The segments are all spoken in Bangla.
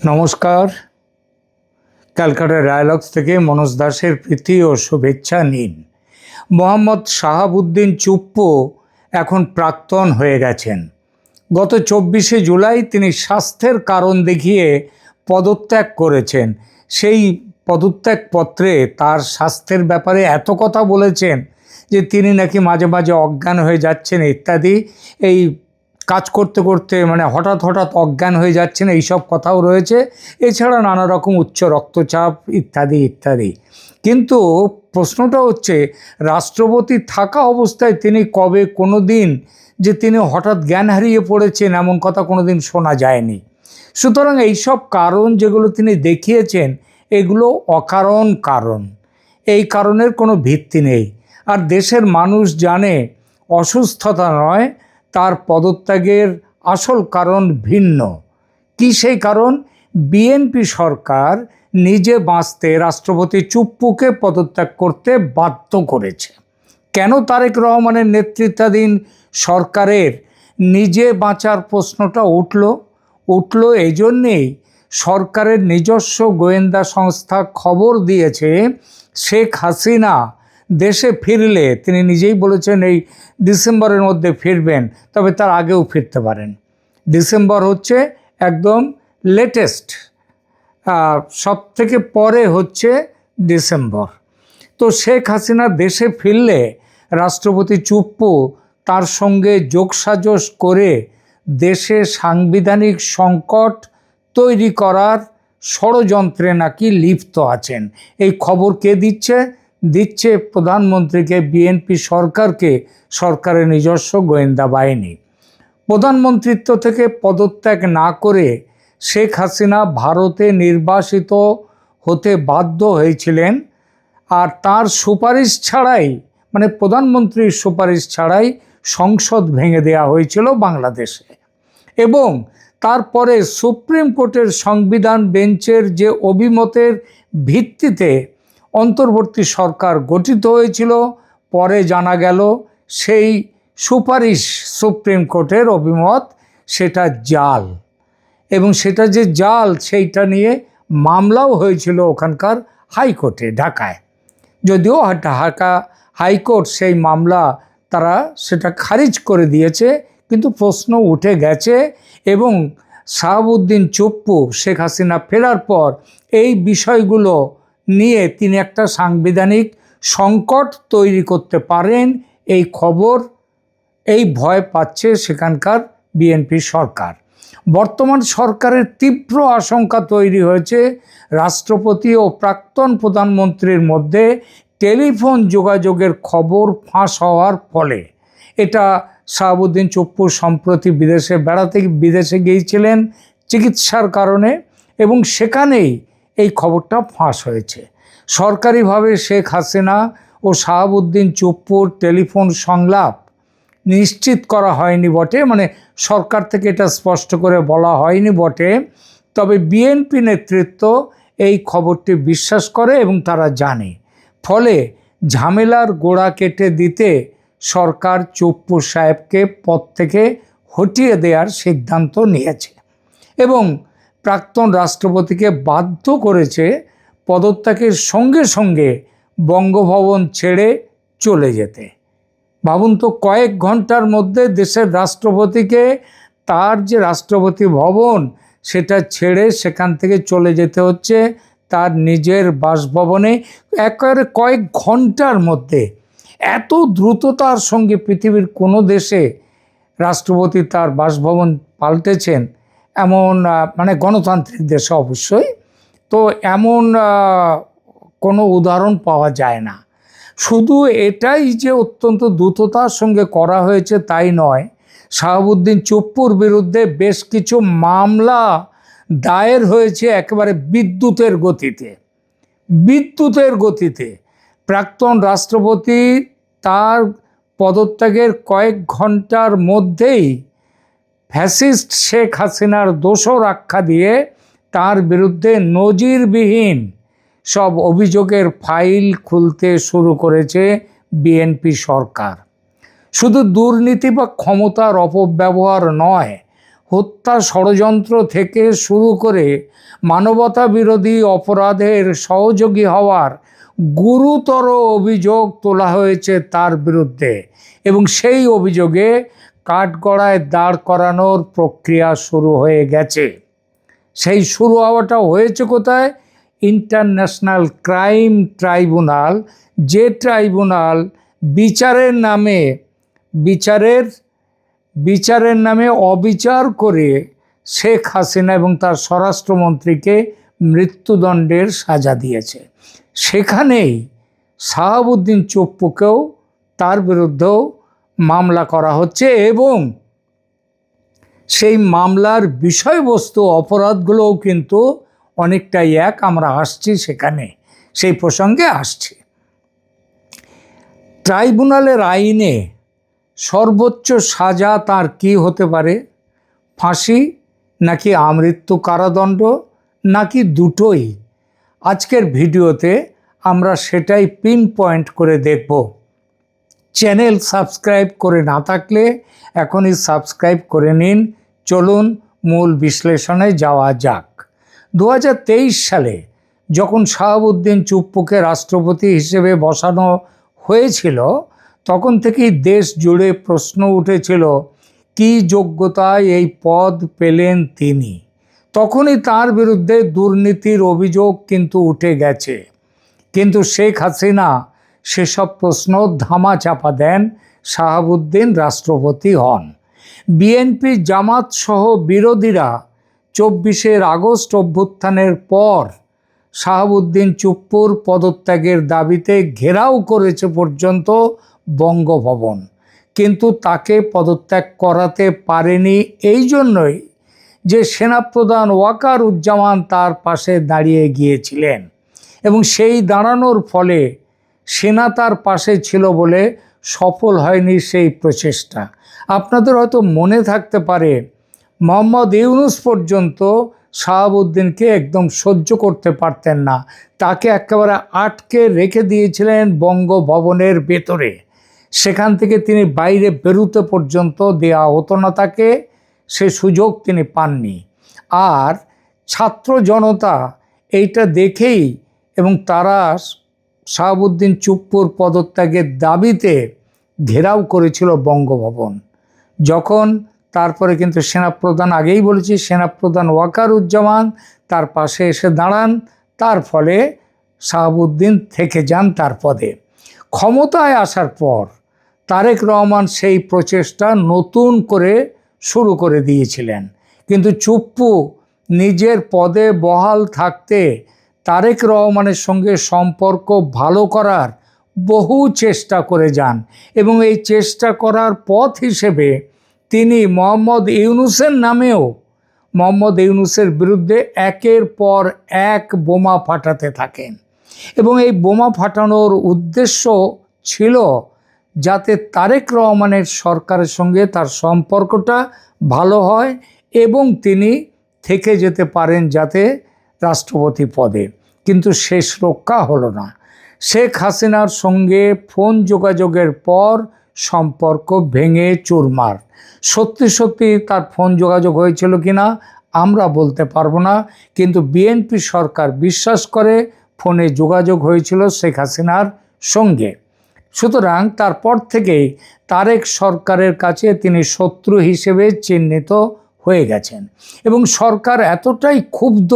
নমস্কার। ক্যালকাটা ডায়ালগস থেকে মনোজ দাসের প্রীতি ও শুভেচ্ছা নিন। মোহাম্মদ শাহাবুদ্দিন চুপ্পু এখন প্রাক্তন হয়ে গেছেন। গত 24শে জুলাই তিনি স্বাস্থ্যের কারণ দেখিয়ে পদত্যাগ করেছেন। সেই পদত্যাগপত্রে তার স্বাস্থ্যের ব্যাপারে এত কথা বলেছেন যে তিনি নাকি মাঝে মাঝে অজ্ঞান হয়ে যাচ্ছেন ইত্যাদি। এই কাজ করতে করতে হঠাৎ হঠাৎ অজ্ঞান হয়ে যাচ্ছেন, এইসব কথাও রয়েছে। এছাড়া নানা রকম উচ্চ রক্তচাপ ইত্যাদি ইত্যাদি। কিন্তু প্রশ্নটা হচ্ছে, রাষ্ট্রপতি থাকা অবস্থায় তিনি কবে কোনো দিন যে তিনি হঠাৎ জ্ঞান হারিয়ে পড়েছেন এমন কথা কোনো দিন শোনা যায়নি। সুতরাং এইসব কারণ যেগুলো তিনি দেখিয়েছেন এগুলো অকারণ কারণ, এই কারণের কোনো ভিত্তি নেই। আর দেশের মানুষ জানে অসুস্থতা নয়, তার পদত্যাগের আসল কারণ ভিন্ন। কি সেই কারণ? বিএনপি সরকার নিজে বাঁচতে রাষ্ট্রপতি চুপ্পুকে পদত্যাগ করতে বাধ্য করেছে। কেন তারেক রহমানের নেতৃত্বাধীন সরকারের নিজে বাঁচার প্রশ্নটা উঠল এই জন্যেই সরকারের নিজস্ব গোয়েন্দা সংস্থা খবর দিয়েছে শেখ হাসিনা দেশে ফিরলে, তিনি নিজেই বলেছেন এই ডিসেম্বরের মধ্যে ফিরবেন, তবে তার আগেও ফিরতে পারেন। ডিসেম্বর হচ্ছে একদম লেটেস্ট, সব থেকে পরে হচ্ছে ডিসেম্বর। তো শেখ হাসিনা দেশে ফিরলে রাষ্ট্রপতি চুপ্পু তার সঙ্গে যোগসাজশ করে দেশে সাংবিধানিক সংকট তৈরি করার ষড়যন্ত্রে নাকি লিপ্ত আছেন। এই খবর কে দিচ্ছে প্রধানমন্ত্রীকে, বিএনপি সরকারকে, সরকারের নিজস্ব গোয়েন্দা বাহিনী। প্রধানমন্ত্রিত্ব থেকে পদত্যাগ না করে শেখ হাসিনা ভারতে নির্বাসিত হতে বাধ্য হয়েছিলেন। আর তার সুপারিশ ছাড়াই, প্রধানমন্ত্রীর সুপারিশ ছাড়াই সংসদ ভেঙে দেওয়া হয়েছিল বাংলাদেশে। এবং তারপরে সুপ্রিম কোর্টের সংবিধান বেঞ্চের যে অভিমতের ভিত্তিতে অন্তর্বর্তী সরকার গঠিত হয়েছিল, পরে জানা গেল সেই সুপারিশ, সুপ্রিম কোর্টের অভিমত, সেটা জাল। এবং সেটা যে জাল সেইটা নিয়ে মামলাও হয়েছিল ওখানকার হাইকোর্টে, ঢাকায়। যদিও ঢাকা হাইকোর্ট সেই মামলা তারা সেটা খারিজ করে দিয়েছে, কিন্তু প্রশ্ন উঠে গেছে। এবং শাহাবুদ্দিন চুপ্পু শেখ হাসিনা ফেরার পর এই বিষয়গুলো নিয়ে তিনি একটা সাংবিধানিক সংকট তৈরি করতে পারেন, এই খবর, এই ভয় পাচ্ছে সেখানকার বিএনপি সরকার। বর্তমান সরকারের তীব্র আশঙ্কা তৈরি হয়েছে রাষ্ট্রপতি ও প্রাক্তন প্রধানমন্ত্রীর মধ্যে টেলিফোন যোগাযোগের খবর ফাঁস হওয়ার ফলে। এটা শাহাবুদ্দিন চুপ্পু সম্প্রতি বিদেশে গিয়েছিলেন চিকিৎসার কারণে, এবং সেখানেই এই খবরটা ফাঁস হয়েছে। সরকারিভাবে শেখ হাসিনা ও শাহাবুদ্দিন চুপ্পুর টেলিফোন সংলাপ নিশ্চিত করা হয়নি বটে, সরকার থেকে এটা স্পষ্ট করে বলা হয়নি বটে, তবে বিএনপি নেতৃত্ব এই খবরটি বিশ্বাস করে এবং তারা জানে। ফলে ঝামেলার গোড়া কেটে দিতে সরকার চুপ্পু সাহেবকে পদ থেকে হটিয়ে দেওয়ার সিদ্ধান্ত নিয়েছে এবং প্রাক্তন রাষ্ট্রপতিকে বাধ্য করেছে পদত্যাগের সঙ্গে সঙ্গে বঙ্গভবন ছেড়ে চলে যেতে। ভাবুন তো, কয়েক ঘন্টার মধ্যে দেশের রাষ্ট্রপতিকে তার যে রাষ্ট্রপতি ভবন সেটা ছেড়ে সেখান থেকে চলে যেতে হচ্ছে তার নিজের বাসভবনে, একেবারে কয়েক ঘন্টার মধ্যে। এত দ্রুততার সঙ্গে পৃথিবীর কোনো দেশে রাষ্ট্রপতি তার বাসভবন পাল্টেছেন এমন, গণতান্ত্রিক দেশে অবশ্যই, তো এমন কোনো উদাহরণ পাওয়া যায় না। শুধু এটাই যে অত্যন্ত দ্রুততার সঙ্গে করা হয়েছে তাই নয়, শাহাবুদ্দিন চুপ্পুর বিরুদ্ধে বেশ কিছু মামলা দায়ের হয়েছে একেবারে বিদ্যুতের গতিতে। প্রাক্তন রাষ্ট্রপতি তার পদত্যাগের কয়েক ঘন্টার মধ্যেই ফ্যাসিস্ট শেখ হাসিনার দোসর আখ্যা দিয়ে তার বিরুদ্ধে নজিরবিহীন সব অভিযোগের ফাইল খুলতে শুরু করেছে বিএনপি সরকার। শুধু দুর্নীতি বা ক্ষমতার অপব্যবহার নয়, হত্যা ষড়যন্ত্র থেকে শুরু করে মানবতা বিরোধী অপরাধের সহযোগী হওয়ার গুরুতর অভিযোগ তোলা হয়েছে তার বিরুদ্ধে, এবং সেই অভিযোগে কাঠগড়ায় দাঁড় করানোর প্রক্রিয়া শুরু হয়ে গেছে। সেই শুরু হওয়াটা হয়েছে কোথায়? ইন্টারন্যাশনাল ক্রাইম ট্রাইব্যুনাল, যে ট্রাইব্যুনাল বিচারের নামে অবিচার করে শেখ হাসিনা এবং তার স্বরাষ্ট্রমন্ত্রীকে মৃত্যুদণ্ডের সাজা দিয়েছে। সেখানেই শাহাবুদ্দিন চুপ্পুকেও তার বিরুদ্ধেও মামলা করা হচ্ছে, এবং সেই মামলার বিষয়বস্তু অপরাধগুলোও কিন্তু অনেকটাই এক। আমরা আসছি সেখানে, সেই প্রসঙ্গে আসছি। ট্রাইব্যুনালের আইনে সর্বোচ্চ সাজা তার কি হতে পারে? ফাঁসি, নাকি আমৃত্যু কারাদণ্ড, নাকি দুটোই? আজকের ভিডিওতে আমরা সেটাই পিন পয়েন্ট করে দেখব। চ্যানেল সাবস্ক্রাইব করে না থাকলে এখনই সাবস্ক্রাইব করে নিন। চলুন মূল বিশ্লেষণে যাওয়া যাক। 2023 সালে যখন শাহাবুদ্দিন চুপ্পুকে রাষ্ট্রপতি হিসেবে বসানো হয়েছিল, তখন থেকেই দেশ জুড়ে প্রশ্ন উঠেছিল কী যোগ্যতায় এই পদ পেলেন তিনি। তখনই তার বিরুদ্ধে দুর্নীতির অভিযোগ কিন্তু উঠে গেছে, কিন্তু শেখ হাসিনা সেসব প্রশ্ন ধামাচাপা দেন। শাহাবুদ্দিন রাষ্ট্রপতি হন। বিএনপি জামাত সহ বিরোধীরা 24 আগস্ট অভ্যুত্থানের পর শাহাবুদ্দিন চুপ্পুর পদত্যাগের দাবিতে ঘেরাও করেছে পর্যন্ত বঙ্গভবন, কিন্তু তাকে পদত্যাগ করাতে পারেনি। এই জন্যই যে সেনাপ্রধান ওয়াকারুজ্জামান তার পাশে দাঁড়িয়ে গিয়েছিলেন, এবং সেই দাঁড়ানোর ফলে সেনা তার পাশে ছিল বলে সফল হয়নি সেই প্রচেষ্টা। আপনাদের হয়তো মনে থাকতে পারে, মোহাম্মদ ইউনূস পর্যন্ত শাহাবুদ্দিনকে একদম সহ্য করতে পারতেন না, তাকে একেবারে আটকে রেখে দিয়েছিলেন বঙ্গভবনের ভেতরে। সেখান থেকে তিনি বাইরে বেরোতে পর্যন্ত দেয়া হতো না তাকে, সে সুযোগ তিনি পাননি। আর ছাত্র জনতা এইটা দেখেই, এবং তারা শাহাবুদ্দিন চুপ্পুর পদত্যাগের দাবিতে ঘেরাও করেছিল বঙ্গভবন। যখন তারপরে কিন্তু সেনাপ্রধান, আগেই বলেছি, সেনাপ্রধান ওয়াকারুজ্জামান তার পাশে এসে দাঁড়ান, তার ফলে শাহাবুদ্দিন থেকে যান তার পদে। ক্ষমতায় আসার পর তারেক রহমান সেই প্রচেষ্টা নতুন করে শুরু করে দিয়েছিলেন, কিন্তু চুপ্পু নিজের পদে বহাল থাকতে তারেক রহমানের সঙ্গে সম্পর্ক ভালো করার বহু চেষ্টা করে যান, এবং এই চেষ্টা করার পথ হিসেবে তিনি মোহাম্মদ ইউনূসের বিরুদ্ধে একের পর এক বোমা ফাটাতে থাকেন, এবং এই বোমা ফাটানোর উদ্দেশ্য ছিল যাতে তারেক রহমানের সরকারের সঙ্গে তার সম্পর্কটা ভালো হয় এবং তিনি থেকে যেতে পারেন যাতে রাষ্ট্রপতি পদে। কিন্তু শেষ রক্ষা হলো না। শেখ হাসিনার সঙ্গে ফোন যোগাযোগের পর সম্পর্ক ভেঙে চুরমার। সত্যি সত্যি তার ফোন যোগাযোগ হয়েছিল কিনা আমরা বলতে পারবো না, কিন্তু বিএনপি সরকার বিশ্বাস করে ফোনে যোগাযোগ হয়েছিল শেখ হাসিনার সঙ্গে। সুতরাং তারপর থেকেই তারেক সরকারের কাছে তিনি শত্রু হিসেবে চিহ্নিত হয়ে গেছেন, এবং সরকার এতটাই ক্ষুব্ধ,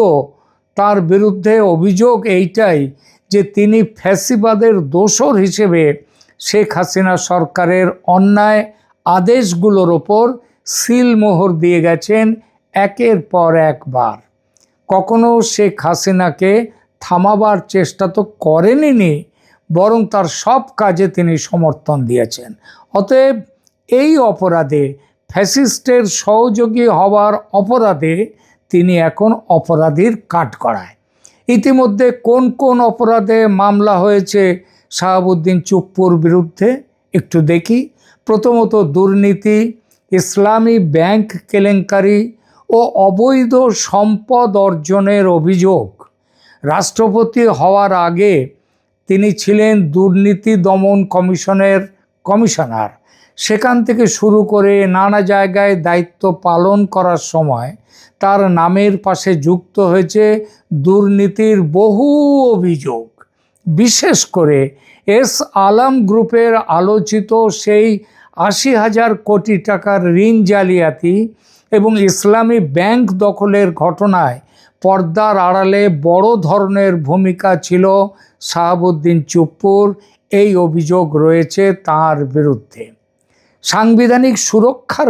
তার বিরুদ্ধে অভিযোগ এইটাই যে তিনি ফ্যাসিবাদের দোসর হিসেবে শেখ হাসিনা সরকারের অন্যায় আদেশগুলোর ওপর সিলমোহর দিয়ে গেছেন একের পর একবার। কখনো শেখ হাসিনাকে থামাবার চেষ্টা তো করেননি, বরং তার সব কাজে তিনি সমর্থন দিয়েছেন। অতএব এই অপরাধে, ফ্যাসিস্টের সহযোগী হওয়ার অপরাধে তিনি এখন অপরাধীর কাঠগড়ায়। ইতিমধ্যে কোন কোন অপরাধে মামলা হয়েছে শাহাবুদ্দিন চুপ্পুর বিরুদ্ধে একটু দেখি। প্রথমত দুর্নীতি, ইসলামী ব্যাংক কেলেঙ্কারি ও অবৈধ সম্পদ অর্জনের অভিযোগ। রাষ্ট্রপতি হওয়ার আগে তিনি ছিলেন দুর্নীতি দমন কমিশনের কমিশনার। সেখান থেকে শুরু করে নানা জায়গায় দায়িত্ব পালন করার সময় তার নামের পাশে যুক্ত হয়েছে দুর্নীতির বহু অভিযোগ। বিশেষ করে এস আলম গ্রুপের আলোচিত সেই ৮০,০০০ কোটি টাকার ঋণ জালিয়াতি এবং ইসলামী ব্যাংক দখলের ঘটনায় পর্দার আড়ালে বড় ধরনের ভূমিকা ছিল শাহাবুদ্দিন চুপ্পুর, এই অভিযোগ রয়েছে তার বিরুদ্ধে। সাংবিধানিক সুরক্ষার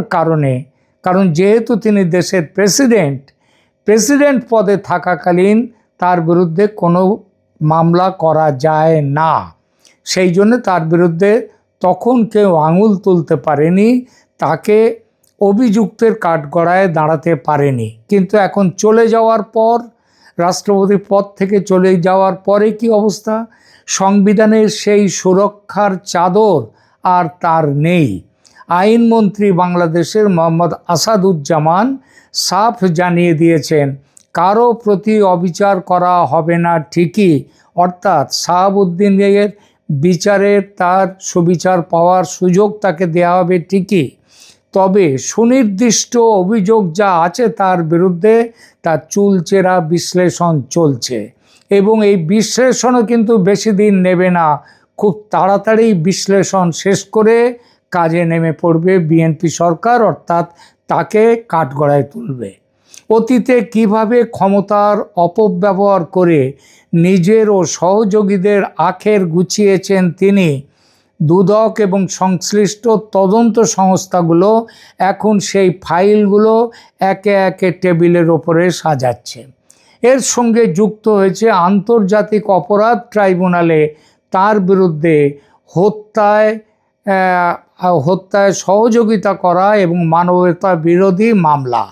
কারণ যেহেতু তিনি দেশের প্রেসিডেন্ট পদে থাকাকালীন তার বিরুদ্ধে কোনো মামলা করা যায় না, সেই জন্য তার বিরুদ্ধে তখন কেউ আঙুল তুলতে পারেনি, তাকে অভিযুক্তের কাঠগড়ায় দাঁড়াতে পারেনি। কিন্তু এখন চলে যাওয়ার পর, রাষ্ট্রপতি পদ থেকে চলে যাওয়ার পরে কি অবস্থা? সংবিধানের সেই সুরক্ষার চাদর আর তার নেই। আইনমন্ত্রী বাংলাদেশের মোহাম্মদ আসাদুজ্জামান সাফ জানিয়ে দিয়েছেন, কারো প্রতি অবিচার করা হবে না ঠিকই, অর্থাৎ শাহাবুদ্দিনের বিচারের তার সুবিচার পাওয়ার সুযোগ তাকে দেওয়া হবে ঠিকই, তবে সুনির্দিষ্ট অভিযোগ যা আছে তার বিরুদ্ধে তার চুলচেরা বিশ্লেষণ চলছে এবং এই বিশ্লেষণও কিন্তু বেশি দিন নেবে না। খুব তাড়াতাড়ি বিশ্লেষণ শেষ করে কাজে নেমে পড়বে বিএনপি সরকার, অর্থাৎ তাকে কাঠগড়ায় তুলবে। অতীতে কিভাবে ক্ষমতার অপব্যবহার করে নিজের ও সহযোগীদের আখের গুছিয়েছেন তিনি, দুদক এবং সংশ্লিষ্ট তদন্ত সংস্থাগুলো এখন সেই ফাইলগুলো একে একে টেবিলের ওপরে সাজাচ্ছে। এর সঙ্গে যুক্ত হয়েছে আন্তর্জাতিক অপরাধ ট্রাইব্যুনালে তার বিরুদ্ধে হত্যায় সহযোগিতা করা এবং মানবতা বিরোধী মামলা।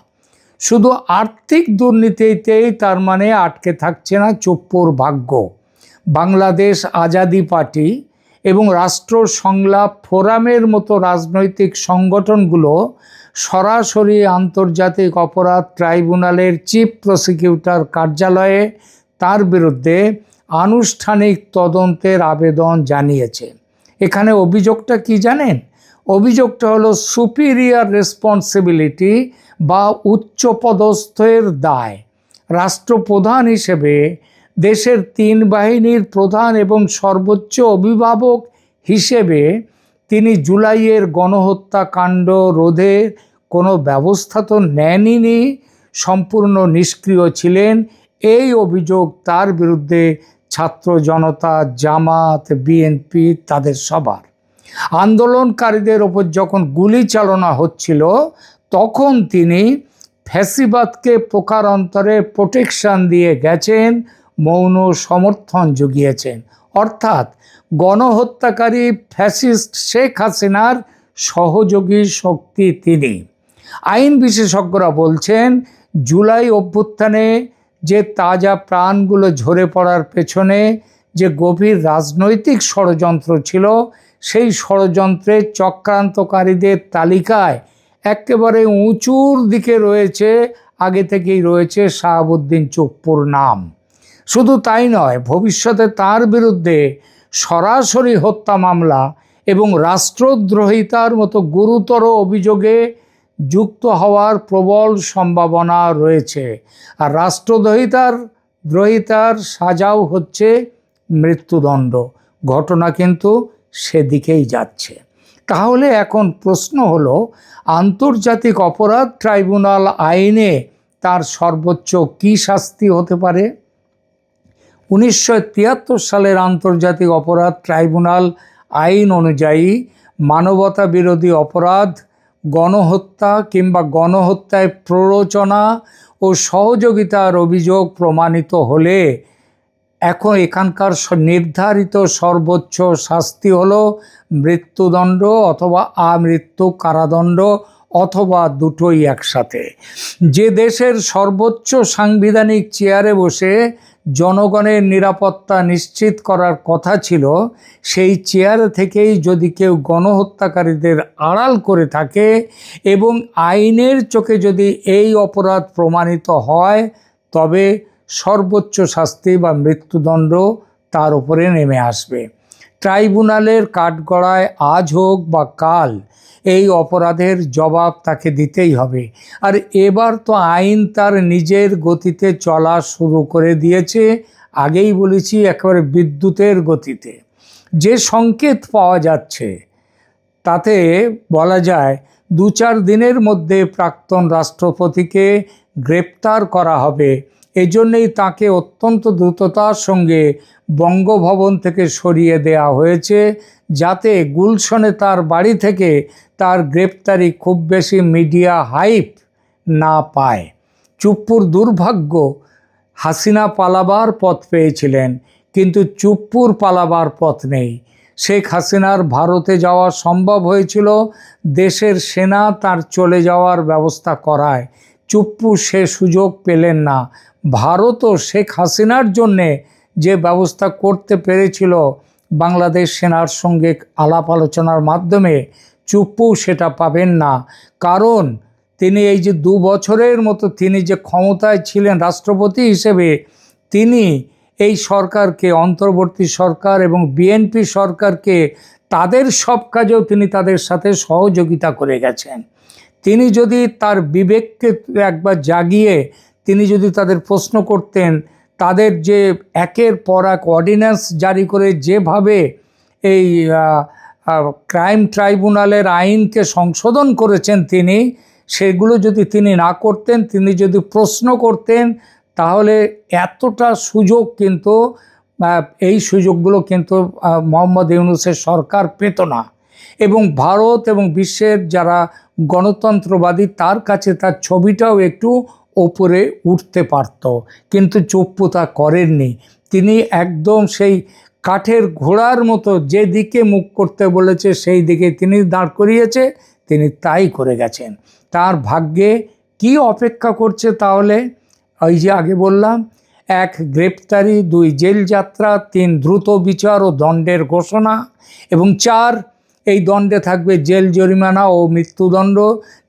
শুধু আর্থিক দুর্নীতিতেই তার মানে আটকে থাকছে না চুপ্পুর ভাগ্য। বাংলাদেশ আজাদি পার্টি এবং রাষ্ট্র সংলাপ ফোরামের মতো রাজনৈতিক সংগঠনগুলো সরাসরি আন্তর্জাতিক অপরাধ ট্রাইব্যুনালের চিফ প্রসিকিউটর কার্যালয়ে তার বিরুদ্ধে আনুষ্ঠানিক তদন্তের আবেদন জানিয়েছে। এখানে অভিযোগটা কি জানেন? অভিযোগটা হলো সুপিরিয়র রেসপন্সিবিলিটি বা উচ্চপদস্থের দায়। রাষ্ট্রপ্রধান হিসেবে দেশের ৩ বাহিনীর প্রধান এবং সর্বোচ্চ অভিভাবক হিসেবে তিনি জুলাইয়ের গণহত্যাকাণ্ড রোধে কোনো ব্যবস্থা তো নেননি, সম্পূর্ণ নিষ্ক্রিয় ছিলেন। এই অভিযোগ তার বিরুদ্ধে ছাত্র জনতা, জামাত, বিএনপি তাদের সবার। আন্দোলনকারীদের ওপর যখন গুলি চালনা হচ্ছিল তখন তিনি ফ্যাসিবাদকে প্রকারান্তরে প্রোটেকশন দিয়ে গেছেন, মৌন সমর্থন জুগিয়েছেন। অর্থাৎ গণহত্যাকারী ফ্যাসিস্ট শেখ হাসিনার সহযোগী শক্তি তিনি। আইন বিশেষজ্ঞরা বলছেন, জুলাই অভ্যুত্থানে যে তাজা প্রাণগুলো ঝরে পড়ার পেছনে যে গভীর রাজনৈতিক ষড়যন্ত্র ছিল, সেই ষড়যন্ত্রের চক্রান্তকারীদের তালিকায় একেবারে উঁচুর দিকে রয়েছে, আগে থেকেই রয়েছে শাহাবুদ্দিন চুপ্পুর নাম। শুধু তাই নয়, ভবিষ্যতে তার বিরুদ্ধে সরাসরি হত্যা মামলা এবং রাষ্ট্রদ্রোহিতার মতো গুরুতর অভিযোগে যুক্ত হওয়ার প্রবল সম্ভাবনা রয়েছে। আর রাষ্ট্রদ্রোহিতার সাজাও হচ্ছে মৃত্যুদণ্ড। ঘটনা কিন্তু সেদিকেই যাচ্ছে। তাহলে এখন প্রশ্ন হলো, আন্তর্জাতিক অপরাধ ট্রাইব্যুনাল আইনে তার সর্বোচ্চ কী শাস্তি হতে পারে? 1973 সালের আন্তর্জাতিক অপরাধ ট্রাইব্যুনাল আইন অনুযায়ী মানবতা বিরোধী অপরাধ, গণহত্যা কিংবা গণহত্যায় প্ররোচনা ও সহযোগিতার অভিযোগ প্রমাণিত হলে এখন এখানকার নির্ধারিত সর্বোচ্চ শাস্তি হলো মৃত্যুদণ্ড অথবা আমৃত্যু কারাদণ্ড, অথবা দুটোই একসাথে। যে দেশের সর্বোচ্চ সাংবিধানিক চেয়ারে বসে জনগণের নিরাপত্তা নিশ্চিত করার কথা ছিল, সেই চেয়ার থেকেই যদি কেউ গণহত্যাকারীদের আড়াল করে থাকে এবং আইনের চোখে যদি এই অপরাধ প্রমাণিত হয়, তবে সর্বোচ্চ শাস্তি বা মৃত্যুদণ্ড তার উপরে নেমে আসবে। ট্রাইব্যুনালের কাঠগড়ায় আজ হোক বা কাল এই অপরাধের জবাব তাকে দিতেই হবে। আর এবার তো আইন তার নিজের গতিতে চলা শুরু করে দিয়েছে। আগেই বলেছি, একেবারে বিদ্যুতের গতিতে। যে সংকেত পাওয়া যাচ্ছে তাতে বলা যায় 2-4 দিনের মধ্যে প্রাক্তন রাষ্ট্রপতিকে গ্রেপ্তার করা হবে। এজন্যই তাকে অত্যন্ত দ্রুততার সঙ্গে বঙ্গভবন থেকে সরিয়ে দেওয়া হয়েছে, যাতে গুলশনে তার বাড়ি থেকে তার গ্রেপ্তারি খুব বেশি মিডিয়া হাইপ না পায়। চুপ্পুর দুর্ভাগ্য, হাসিনা পালাবার পথ পেয়েছিলেন, কিন্তু চুপ্পুর পালাবার পথ নেই। শেখ হাসিনার ভারতে যাওয়া সম্ভব হয়েছিল, দেশের সেনা তার চলে যাওয়ার ব্যবস্থা করায়। চুপ্পু সে সুযোগ পেলেন না। ভারতও শেখ হাসিনার জন্যে যে ব্যবস্থা করতে পেরেছিল বাংলাদেশ সেনার সঙ্গে আলাপ আলোচনার মাধ্যমে, চুপ্পু সেটা পাবেন না। কারণ তিনি এই যে 2 বছরের মতো তিনি যে ক্ষমতায় ছিলেন রাষ্ট্রপতি হিসেবে, তিনি এই সরকারকে, অন্তর্বর্তী সরকার এবং বিএনপি সরকারকে, তাদের সব কাজেও তিনি তাদের সাথে সহযোগিতা করে গেছেন। তিনি যদি তার বিবেককে একবার জাগিয়ে তিনি যদি তাদের প্রশ্ন করতেন, তাদের যে একের পর এক অর্ডিন্যান্স জারি করে যেভাবে এই ক্রাইম ট্রাইব্যুনালের আইনকে সংশোধন করেছেন তিনি, সেগুলো যদি তিনি না করতেন, তিনি যদি প্রশ্ন করতেন, তাহলে এতটা সুযোগ কিন্তু এই সুযোগগুলো কিন্তু মোহাম্মদ ইউনূসের সরকার পেত না। এবং ভারত এবং বিশ্বের যারা গণতন্ত্রবাদী, তার কাছে তার ছবিটাও একটু ওপরে উঠতে পারত। কিন্তু চুপ্পু তা করেননি। তিনি একদম সেই কাঠের ঘোড়ার মতো যেদিকে মুখ করতে বলেছে সেই দিকে তিনি দাঁড় করিয়েছে, তিনি তাই করে গেছেন। তার ভাগ্যে কি অপেক্ষা করছে তাহলে? ওই যে আগে বললাম, 1 গ্রেপ্তারি, 2 জেল যাত্রা, 3 দ্রুত বিচার ও দণ্ডের ঘোষণা, এবং 4 এই দণ্ডে থাকবে জেল জরিমানা ও মৃত্যুদণ্ড।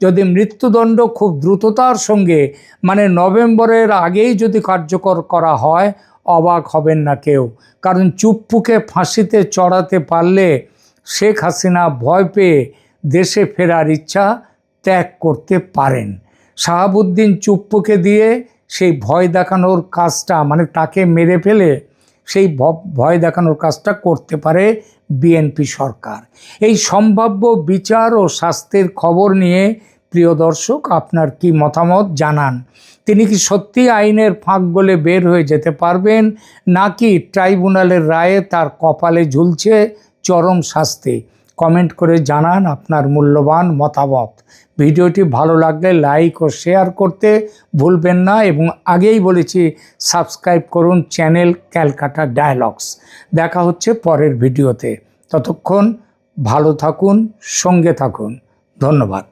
যদি মৃত্যুদণ্ড খুব দ্রুততার সঙ্গে, মানে নভেম্বরের আগেই যদি কার্যকর করা হয়, অবাক হবেন না কেউ। কারণ চুপ্পুকে ফাঁসিতে চড়াতে পারলে শেখ হাসিনা ভয় পেয়ে দেশে ফেরার ইচ্ছা ত্যাগ করতে পারেন। শাহাবুদ্দিন চুপ্পুকে দিয়ে সেই ভয় দেখানোর কাজটা, মানে তাকে মেরে ফেলে সেই ভয় দেখানোর কাজটা করতে পারে বিএনপি সরকার। এই সম্ভাব্য বিচার ও শাস্তির খবর নিয়ে প্রিয় দর্শক, আপনার কি মতামত জানান। তিনি কি সত্যি আইনের ফাঁক গলে বের হয়ে যেতে পারবেন, নাকি ট্রাইব্যুনালের রায়ে তার কপালে ঝুলছে চরম শাস্তি? কমেন্ট করে জানান আপনার মূল্যবান মতামত। ভিডিওটি ভালো লাগলে লাইক ও শেয়ার করতে ভুলবেন না, এবং আগেই বলেছি সাবস্ক্রাইব করুন চ্যানেল ক্যালকাটা ডায়ালগস। দেখা হচ্ছে পরের ভিডিওতে। ততক্ষণ ভালো থাকুন, সঙ্গে থাকুন। ধন্যবাদ।